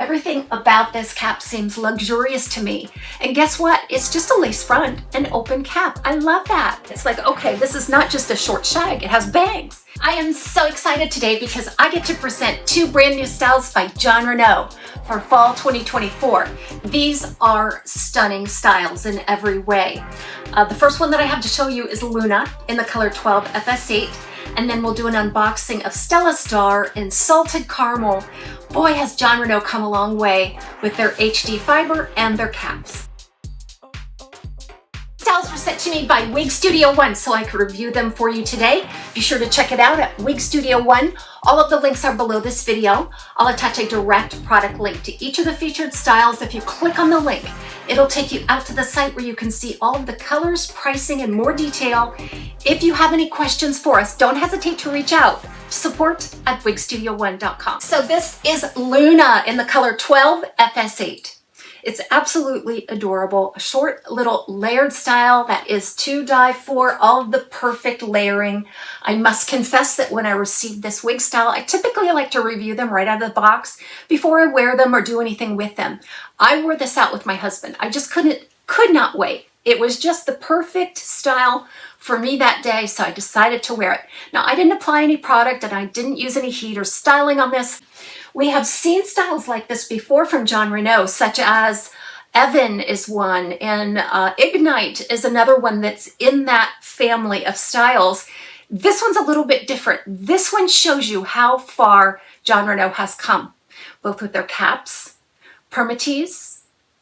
Everything about this cap seems luxurious to me. And guess what? It's just a lace front and open cap. I love that. It's like, okay, this is not just a short shag, it has bangs. I am so excited today because I get to present two brand new styles by Jon Renau for fall 2024. These are stunning styles in every way. The first one that I have to show you is Luna in the color 12 FS8. And then we'll do an unboxing of STELLA STAR in Salted Caramel. Boy, has Jon Renau come a long way with their HD fiber and their caps. Styles were sent to me by Wig Studio One, so I could review them for you today. Be sure to check it out at Wig Studio One. All of the links are below this video. I'll attach a direct product link to each of the featured styles. If you click on the link, it'll take you out to the site where you can see all of the colors, pricing, and more detail. If you have any questions for us, don't hesitate to reach out. support@wigstudio1.com. So this is Luna in the color 12 FS8. It's absolutely adorable. A short little layered style that is to die for, all of the perfect layering. I must confess that when I received this wig style, I typically like to review them right out of the box before I wear them or do anything with them. I wore this out with my husband. I just could not wait. It was just the perfect style for me that day, so I decided to wear it. Now, I didn't apply any product and I didn't use any heat or styling on this. We have seen styles like this before from Jon Renau, such as Evan is one, and Ignite is another one that's in that family of styles. This one's a little bit different. This one shows you how far Jon Renau has come, both with their caps, permatease,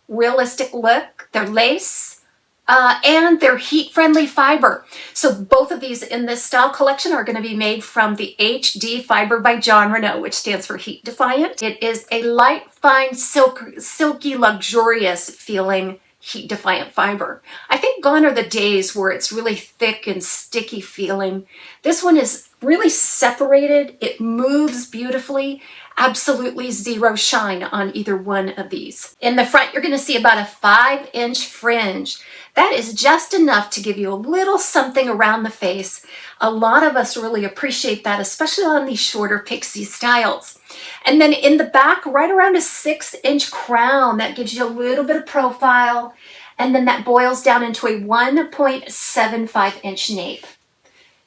realistic look, their lace, and their heat-friendly fiber. So both of these in this style collection are going to be made from the HD fiber by Jon Renau, which stands for heat defiant. It is a light, fine, silky, luxurious feeling heat defiant fiber. I think gone are the days where it's really thick and sticky feeling. This one is really separated. It moves beautifully. Absolutely zero shine on either one of these. In the front, you're going to see about a 5-inch fringe. That is just enough to give you a little something around the face. A lot of us really appreciate that, especially on these shorter pixie styles. And then in the back, right around a 6-inch crown, that gives you a little bit of profile. And then that boils down into a 1.75-inch nape.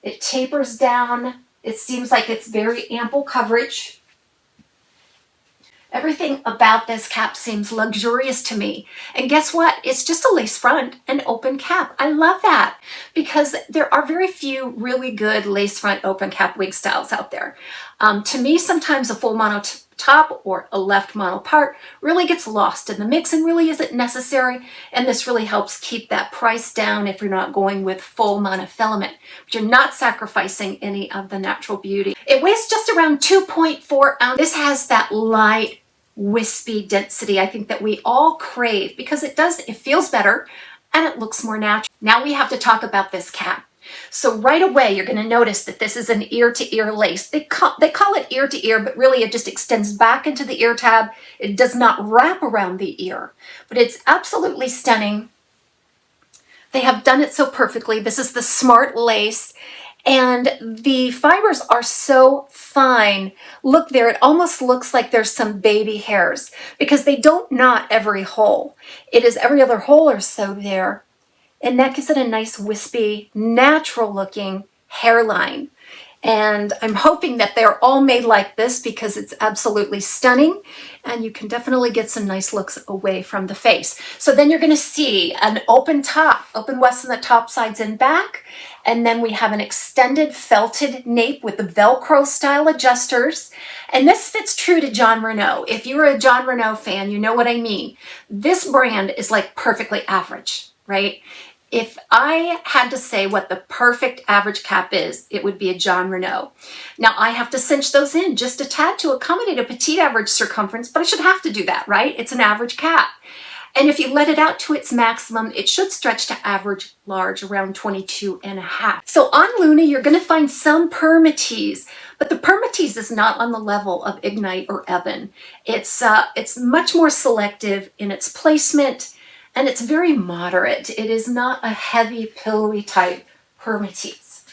It tapers down. It seems like it's very ample coverage. Everything about this cap seems luxurious to me. And guess what? It's just a lace front and open cap. I love that because there are very few really good lace front open cap wig styles out there. To me, sometimes a full mono top or a left mono part really gets lost in the mix and really isn't necessary. And this really helps keep that price down if you're not going with full monofilament, but you're not sacrificing any of the natural beauty. It weighs just around 2.4 ounces. This has that light, wispy density I think that we all crave because it feels better and it looks more natural. Now we have to talk about this cap. So right away, you're going to notice that this is an ear-to-ear lace. They call it ear-to-ear, but really it just extends back into the ear tab. It does not wrap around the ear, but it's absolutely stunning. They have done it so perfectly. This is the smart lace, and the fibers are so fine. Look there, it almost looks like there's some baby hairs because they don't knot every hole. It is every other hole or so there. And that gives it a nice wispy, natural looking hairline. And I'm hoping that they're all made like this because it's absolutely stunning and you can definitely get some nice looks away from the face. So then you're going to see an open top, open west on the top, sides and back. And then we have an extended felted nape with the Velcro style adjusters. And this fits true to Jon Renau. If you're a Jon Renau fan, you know what I mean. This brand is like perfectly average, right? If I had to say what the perfect average cap is, it would be a Jon Renau. Now I have to cinch those in just a tad to accommodate a petite average circumference, but I should have to do that, right? It's an average cap. And if you let it out to its maximum, it should stretch to average large, around 22.5. So on Luna, you're going to find some permatease, but the permatease is not on the level of Ignite or Evan. It's much more selective in its placement, and it's very moderate. It is not a heavy, pillowy type permatease.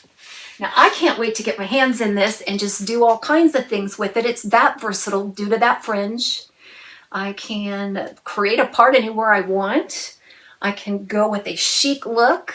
Now, I can't wait to get my hands in this and just do all kinds of things with it. It's that versatile due to that fringe. I can create a part anywhere I want. I can go with a chic look.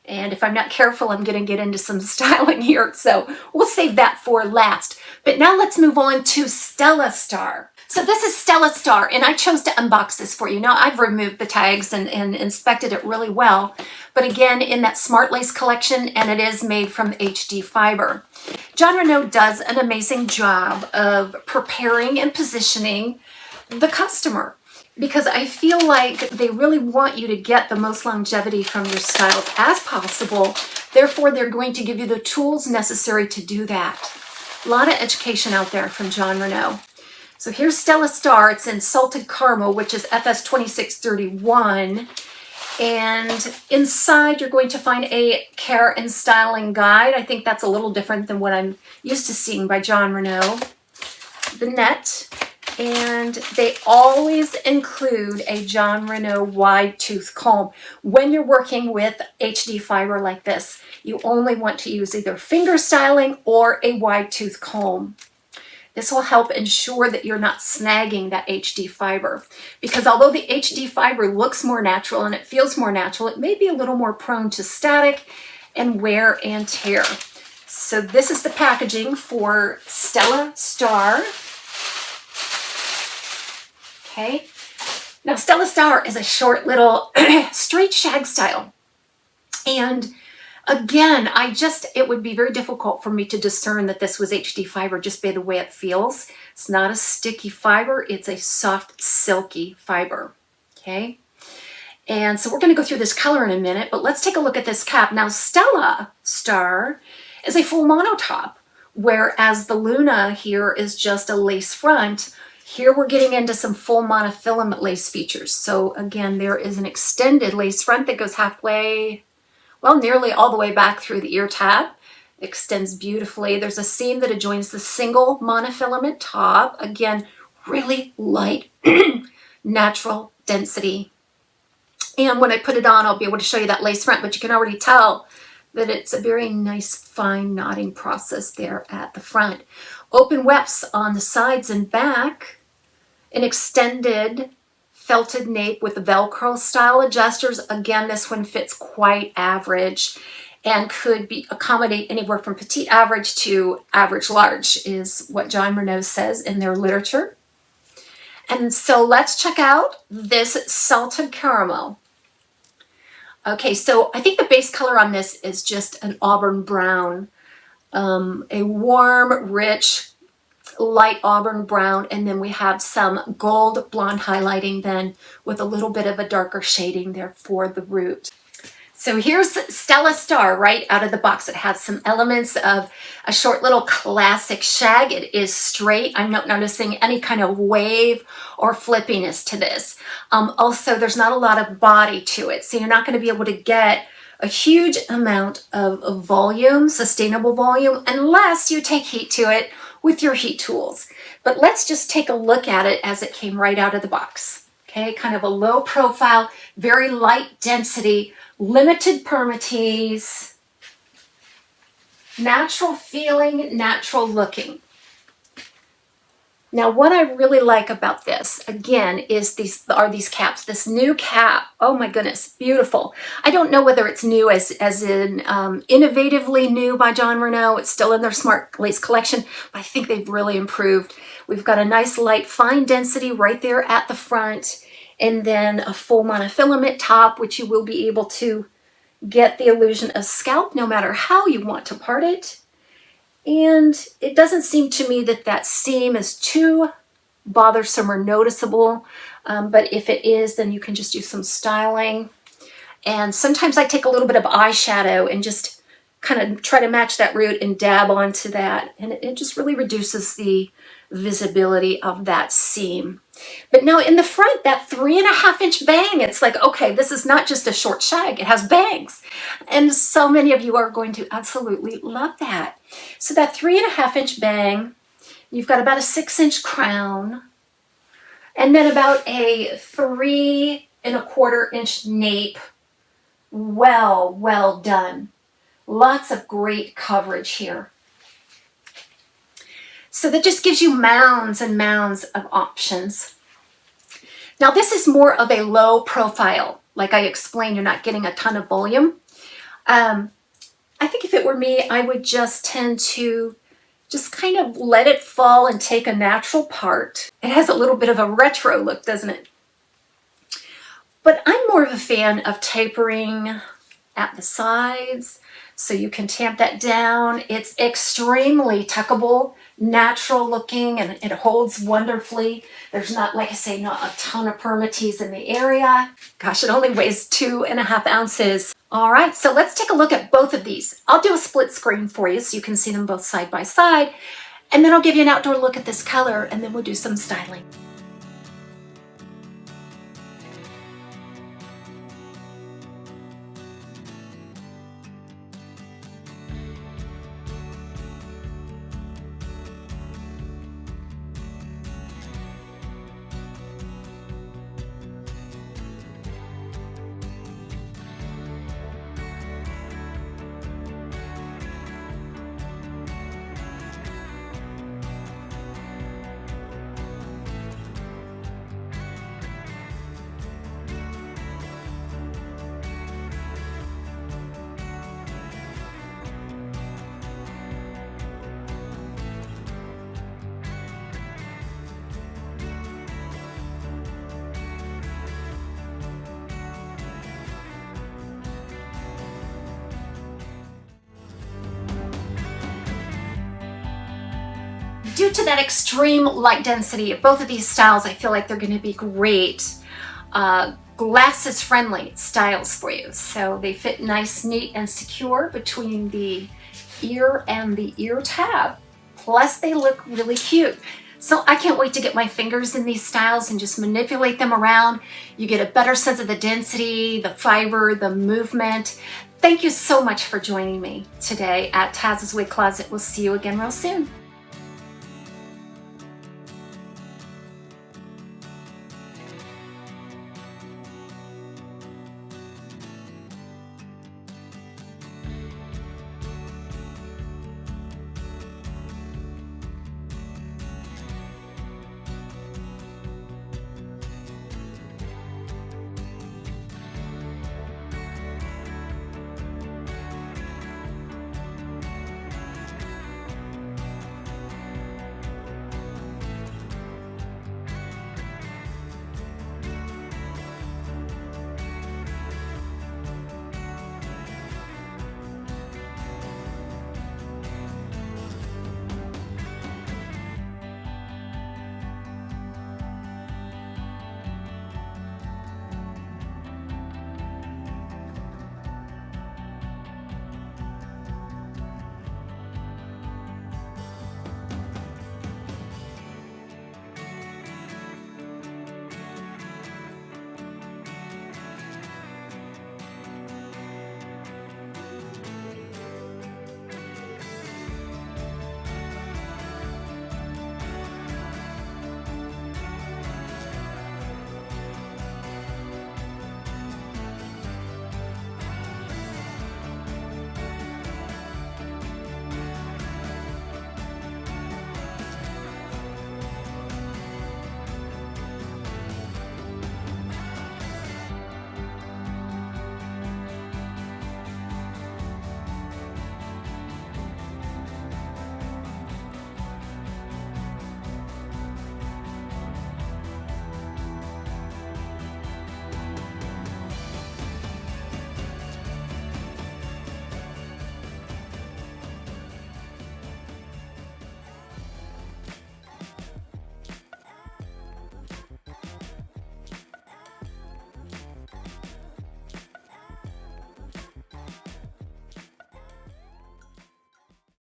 And if I'm not careful, I'm going to get into some styling here. So we'll save that for last. But now let's move on to Stella Star. So this is Stella Star, and I chose to unbox this for you. Now, I've removed the tags and inspected it really well. But again, in that Smart Lace collection, and it is made from HD fiber. Jon Renau does an amazing job of preparing and positioning the customer, because I feel like they really want you to get the most longevity from your styles as possible. Therefore, they're going to give you the tools necessary to do that. A lot of education out there from Jon Renau. So here's Stella Star. It's in Salted Caramel, which is FS 2631. And inside, you're going to find a care and styling guide. I think that's a little different than what I'm used to seeing by Jon Renau. The net. And they always include a Jon Renau wide tooth comb. When you're working with HD fiber like this, you only want to use either finger styling or a wide tooth comb. This will help ensure that you're not snagging that HD fiber. Because although the HD fiber looks more natural and it feels more natural, it may be a little more prone to static and wear and tear. So this is the packaging for Stella Star. Okay. Now, Stella Star is a short little straight shag style. And again, it would be very difficult for me to discern that this was HD fiber just by the way it feels. It's not a sticky fiber. It's a soft, silky fiber. Okay. And so we're going to go through this color in a minute, but let's take a look at this cap. Now, Stella Star is a full mono top, whereas the Luna here is just a lace front. Here we're getting into some full monofilament lace features. So again, there is an extended lace front that goes halfway, well, nearly all the way back through the ear tab. It extends beautifully. There's a seam that adjoins the single monofilament top. Again, really light, natural density. And when I put it on, I'll be able to show you that lace front, but you can already tell that it's a very nice, fine knotting process there at the front. Open wefts on the sides and back. An extended felted nape with Velcro style adjusters. Again, this one fits quite average and could accommodate anywhere from petite average to average large is what Jon Renau says in their literature. And so let's check out this Salted Caramel. Okay, so I think the base color on this is just an auburn brown, a warm, rich, light auburn brown, and then we have some gold blonde highlighting then with a little bit of a darker shading there for the root. So here's Stella Star right out of the box. It has some elements of a short little classic shag. It is straight. I'm not noticing any kind of wave or flippiness to this. Also, there's not a lot of body to it, so you're not going to be able to get a huge amount of volume, sustainable volume, unless you take heat to it with your heat tools. But let's just take a look at it as it came right out of the box. Okay, kind of a low profile, very light density, limited permatease, natural feeling, natural looking. Now, what I really like about this, again, is these caps. This new cap, oh my goodness, beautiful. I don't know whether it's new as in innovatively new by Jon Renau. It's still in their Smart Lace collection, but I think they've really improved. We've got a nice light fine density right there at the front, and then a full monofilament top, which you will be able to get the illusion of scalp no matter how you want to part it. And it doesn't seem to me that that seam is too bothersome or noticeable, but if it is, then you can just do some styling. And sometimes I take a little bit of eyeshadow and just kind of try to match that root and dab onto that, and it just really reduces the visibility of that seam. But now in the front, that 3.5-inch bang, it's like, okay, this is not just a short shag, it has bangs. And so many of you are going to absolutely love that. So that 3.5-inch bang, you've got about a 6-inch crown, and then about a 3.25-inch nape. Well done. Lots of great coverage here. So that just gives you mounds and mounds of options. Now this is more of a low profile. Like I explained, you're not getting a ton of volume. I think if it were me, I would just tend to just kind of let it fall and take a natural part. It has a little bit of a retro look, doesn't it? But I'm more of a fan of tapering at the sides, so you can tamp that down. It's extremely tuckable, natural looking, and it holds wonderfully. There's not, like I say, not a ton of permatease in the area. Gosh, it only weighs 2.5 ounces. All right, so let's take a look at both of these. I'll do a split screen for you so you can see them both side by side, and then I'll give you an outdoor look at this color, and then we'll do some styling. Due to that extreme light density of both of these styles, I feel like they're going to be great glasses friendly styles for you. So they fit nice, neat, and secure between the ear and the ear tab. Plus they look really cute. So I can't wait to get my fingers in these styles and just manipulate them around. You get a better sense of the density, the fiber, the movement. Thank you so much for joining me today at TAZ's Wig Closet. We'll see you again real soon.